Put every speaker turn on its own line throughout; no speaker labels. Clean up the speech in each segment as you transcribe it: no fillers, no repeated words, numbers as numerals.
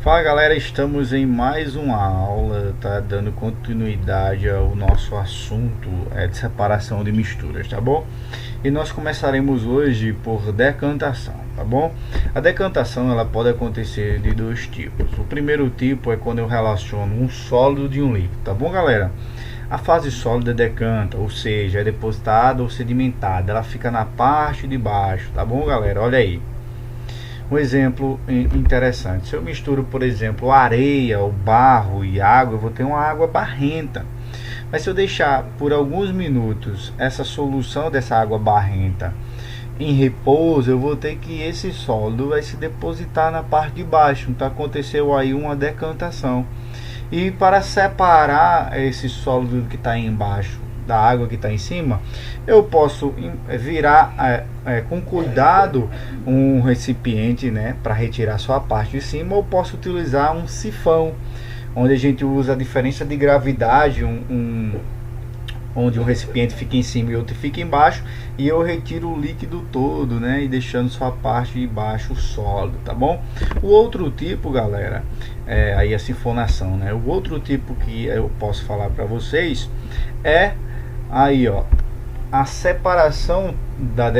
Fala galera, estamos em mais uma aula, tá dando continuidade ao nosso assunto de separação de misturas, tá bom? E nós começaremos hoje por decantação, tá bom? A decantação ela pode acontecer de dois tipos. O primeiro tipo é quando eu relaciono um sólido de um líquido, tá bom galera? A fase sólida decanta, ou seja, é depositada ou sedimentada, ela fica na parte de baixo, tá bom galera? Olha aí. Um exemplo interessante: se eu misturo, por exemplo, areia, o barro e água, eu vou ter uma água barrenta. Mas se eu deixar por alguns minutos essa solução dessa água barrenta em repouso, eu vou ter que esse sólido vai se depositar na parte de baixo. Então aconteceu aí uma decantação. E para separar esse sólido que está embaixo da água que está em cima, eu posso virar com cuidado um recipiente, né, para retirar só a parte de cima, ou posso utilizar um sifão, onde a gente usa a diferença de gravidade, onde um recipiente fica em cima e outro fica embaixo, e eu retiro o líquido todo, né, e deixando só a parte de baixo sólido, tá bom? O outro tipo, galera, aí a sifonação, né? O outro tipo que eu posso falar para vocês é aí, ó, a separação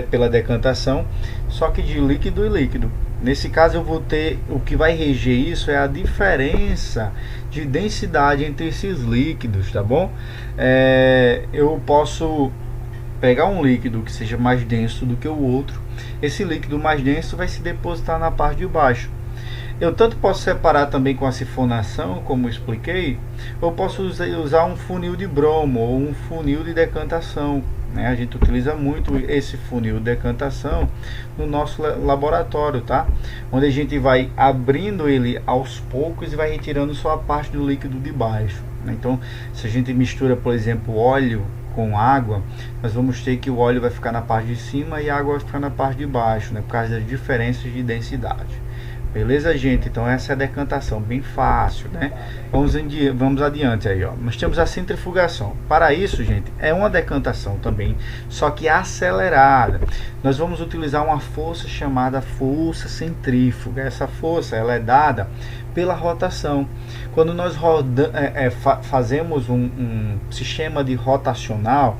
pela decantação, só que de líquido e líquido. Nesse caso eu vou ter, o que vai reger isso é a diferença de densidade entre esses líquidos, tá bom? Eu posso pegar um líquido que seja mais denso do que o outro. Esse líquido mais denso vai se depositar na parte de baixo. Eu tanto posso separar também com a sifonação, como eu expliquei, ou posso usar um funil de bromo ou um funil de decantação, né? A gente utiliza muito esse funil de decantação no nosso laboratório, tá? Onde a gente vai abrindo ele aos poucos e vai retirando só a parte do líquido de baixo, né? Então, se a gente mistura, por exemplo, óleo com água, nós vamos ter que o óleo vai ficar na parte de cima e a água vai ficar na parte de baixo, né? Por causa das diferenças de densidade. Beleza, gente? Então essa é a decantação, bem fácil, né? Vamos adiante aí, ó. Nós temos a centrifugação. Para isso, gente, é uma decantação também, só que acelerada. Nós vamos utilizar uma força chamada força centrífuga. Essa força, ela é dada pela rotação. Quando nós fazemos um sistema de rotacional,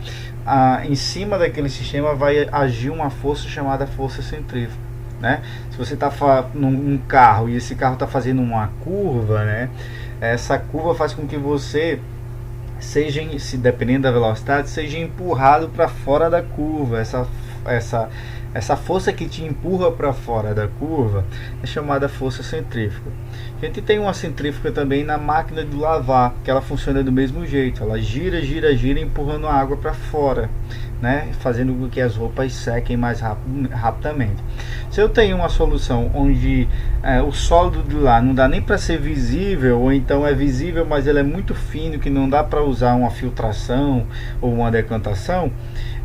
em cima daquele sistema vai agir uma força chamada força centrífuga. Né? Se você está num carro e esse carro está fazendo uma curva, né? Essa curva faz com que você seja, se dependendo da velocidade, seja empurrado para fora da curva. Essa força que te empurra para fora da curva é chamada força centrífuga. A gente tem uma centrífuga também na máquina de lavar, que ela funciona do mesmo jeito. Ela gira, empurrando a água para fora, né? Fazendo com que as roupas sequem mais rapidamente. Se eu tenho uma solução onde o sólido de lá não dá nem para ser visível, ou então é visível, mas ele é muito fino, que não dá para usar uma filtração ou uma decantação,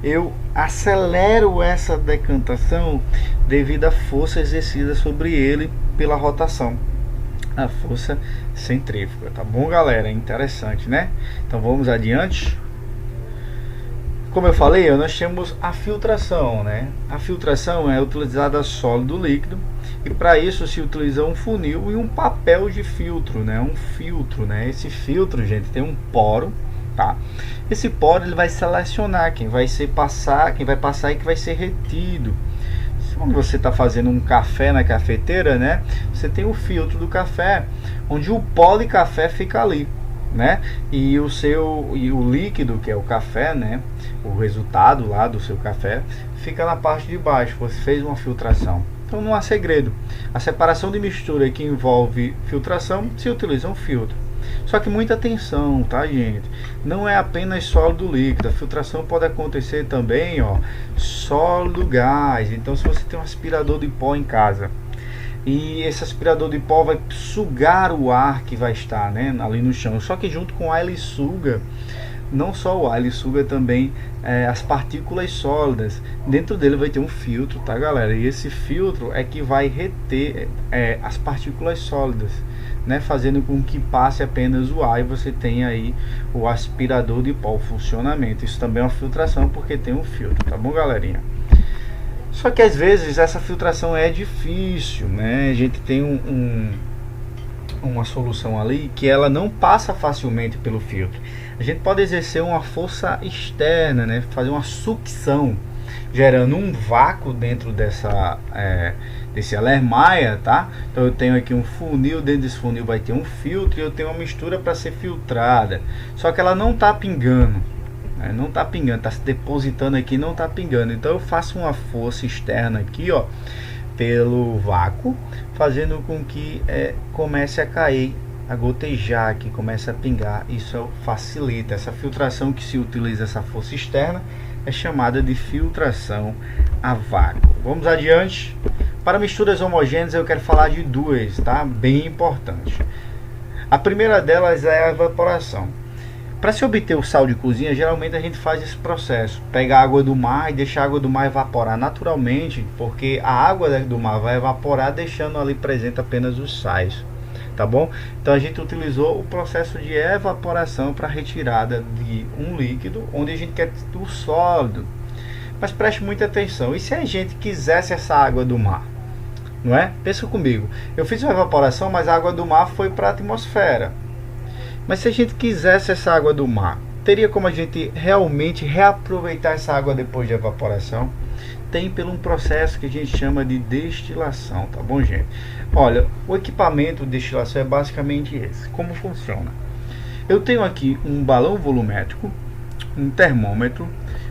eu acelero essa decantação devido à força exercida sobre ele pela rotação, a força centrífuga, tá bom, galera? Interessante, né? Então vamos adiante. Como eu falei, nós temos a filtração, né? A filtração é utilizada sólido líquido, e para isso se utiliza um funil e um papel de filtro, né? Um filtro, né? Esse filtro, gente, tem um poro, tá? Esse poro ele vai selecionar quem vai passar e que vai ser retido. Quando você está fazendo um café na cafeteira, né? Você tem o filtro do café, onde o pó de café fica ali, né? E o líquido, que é o café, né? O resultado lá do seu café fica na parte de baixo. Você fez uma filtração. Então não há segredo. A separação de mistura que envolve filtração se utiliza um filtro. Só que muita atenção, tá, gente? Não é apenas sólido líquido. A filtração pode acontecer também, ó, sólido gás. Então, se você tem um aspirador de pó em casa e esse aspirador de pó vai sugar o ar que vai estar, né, ali no chão, só que junto com o ar ele suga não só o ar, ele suga também as partículas sólidas. Dentro dele vai ter um filtro, tá, galera? E esse filtro é que vai reter as partículas sólidas, né, fazendo com que passe apenas o ar e você tenha aí o aspirador de pó, o funcionamento. Isso também é uma filtração porque tem um filtro, tá bom, galerinha? Só que às vezes essa filtração é difícil, né? A gente tem uma solução ali que ela não passa facilmente pelo filtro. A gente pode exercer uma força externa, né? Fazer uma sucção, gerando um vácuo dentro desse alermaia, tá? Então eu tenho aqui um funil, dentro desse funil vai ter um filtro e eu tenho uma mistura para ser filtrada. Só que ela não está pingando, né? Não está pingando, está se depositando aqui, não está pingando. Então eu faço uma força externa aqui, ó, pelo vácuo, fazendo com que comece a cair, a gotejar aqui, comece a pingar. Isso facilita essa filtração, que se utiliza essa força externa, é chamada de filtração a vácuo. Vamos adiante. Para misturas homogêneas eu quero falar de duas, tá? Bem importante. A primeira delas é a evaporação. Para se obter o sal de cozinha, geralmente a gente faz esse processo, pega a água do mar e deixa a água do mar evaporar naturalmente, porque a água do mar vai evaporar, deixando ali presente apenas os sais, tá bom? Então a gente utilizou o processo de evaporação para retirada de um líquido, onde a gente quer o sólido. Mas preste muita atenção, e se a gente quisesse essa água do mar? Não é? Pensa comigo, eu fiz uma evaporação, mas a água do mar foi para a atmosfera. Mas se a gente quisesse essa água do mar, teria como a gente realmente reaproveitar essa água depois de evaporação? Tem pelo um processo que a gente chama de destilação, tá bom, gente? Olha, o equipamento de destilação é basicamente esse. Como funciona? Eu tenho aqui um balão volumétrico, um termômetro,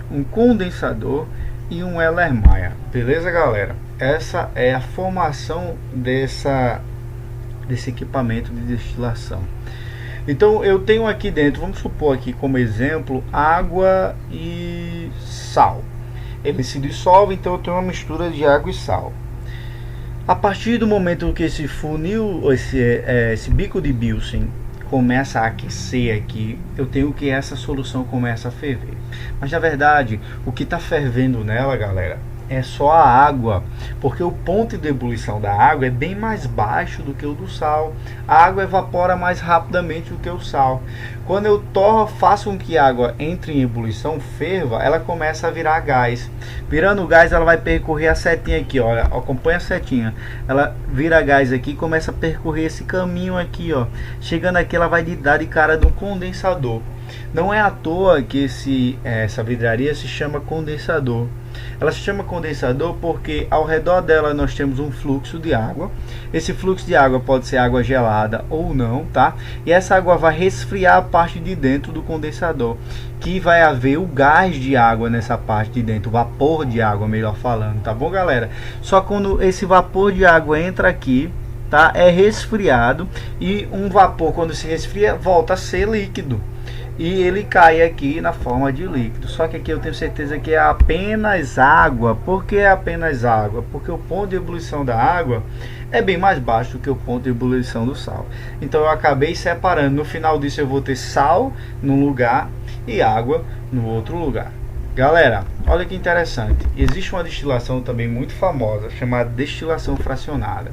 um condensador e um Erlenmeyer. Beleza, galera? Essa é a formação desse equipamento de destilação. Então eu tenho aqui dentro, vamos supor aqui como exemplo, água e sal. Ele se dissolve, então eu tenho uma mistura de água e sal. A partir do momento que esse funil, esse bico de Bilsen começa a aquecer aqui, eu tenho que essa solução começa a ferver. Mas na verdade, o que está fervendo nela, galera, é só a água, porque o ponto de ebulição da água é bem mais baixo do que o do sal. A água evapora mais rapidamente do que o sal. Quando eu faço com que a água entre em ebulição, ferva, ela começa a virar gás. Virando gás, ela vai percorrer a setinha aqui, olha, acompanha a setinha. Ela vira gás aqui e começa a percorrer esse caminho aqui, ó. Chegando aqui, ela vai dar de cara de um condensador. Não é à toa que essa vidraria se chama condensador. Ela se chama condensador porque ao redor dela nós temos um fluxo de água. Esse fluxo de água pode ser água gelada ou não, tá? E essa água vai resfriar a parte de dentro do condensador, que vai haver o gás de água nessa parte de dentro, o vapor de água, melhor falando, tá bom, galera? Só quando esse vapor de água entra aqui, tá? É resfriado, e um vapor, quando se resfria, volta a ser líquido. E ele cai aqui na forma de líquido. Só que aqui eu tenho certeza que é apenas água. Por que é apenas água? Porque o ponto de ebulição da água é bem mais baixo do que o ponto de ebulição do sal. Então eu acabei separando. No final disso eu vou ter sal num lugar e água no outro lugar. Galera, olha que interessante. Existe uma destilação também muito famosa, chamada destilação fracionada.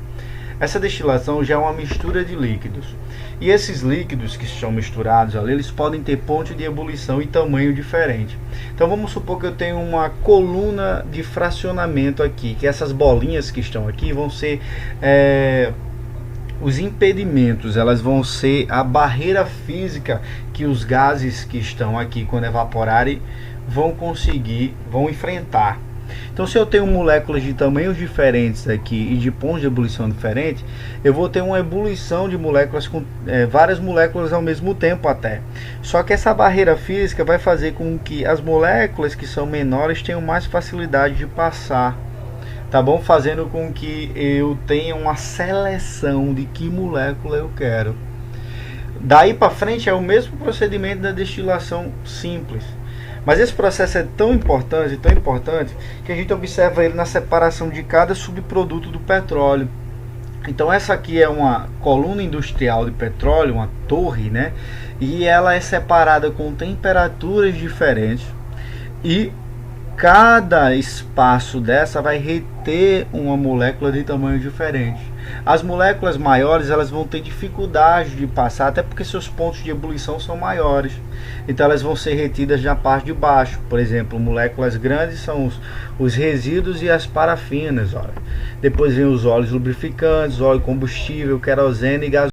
Essa destilação já é uma mistura de líquidos. E esses líquidos que estão misturados ali, eles podem ter ponto de ebulição e tamanho diferente. Então vamos supor que eu tenho uma coluna de fracionamento aqui, que essas bolinhas que estão aqui vão ser os impedimentos, elas vão ser a barreira física que os gases que estão aqui, quando evaporarem, vão enfrentar. Então, se eu tenho moléculas de tamanhos diferentes aqui e de pontos de ebulição diferentes, eu vou ter uma ebulição de moléculas com várias moléculas ao mesmo tempo até. Só que essa barreira física vai fazer com que as moléculas que são menores tenham mais facilidade de passar, tá bom? Fazendo com que eu tenha uma seleção de que molécula eu quero. Daí para frente é o mesmo procedimento da destilação simples. Mas esse processo é tão importante, que a gente observa ele na separação de cada subproduto do petróleo. Então essa aqui é uma coluna industrial de petróleo, uma torre, né? E ela é separada com temperaturas diferentes. E cada espaço dessa vai reter uma molécula de tamanho diferente. As moléculas maiores, elas vão ter dificuldade de passar, até porque seus pontos de ebulição são maiores. Então elas vão ser retidas na parte de baixo. Por exemplo, moléculas grandes são os resíduos e as parafinas. Olha. Depois vem os óleos lubrificantes, óleo combustível, querosene e gasóleo.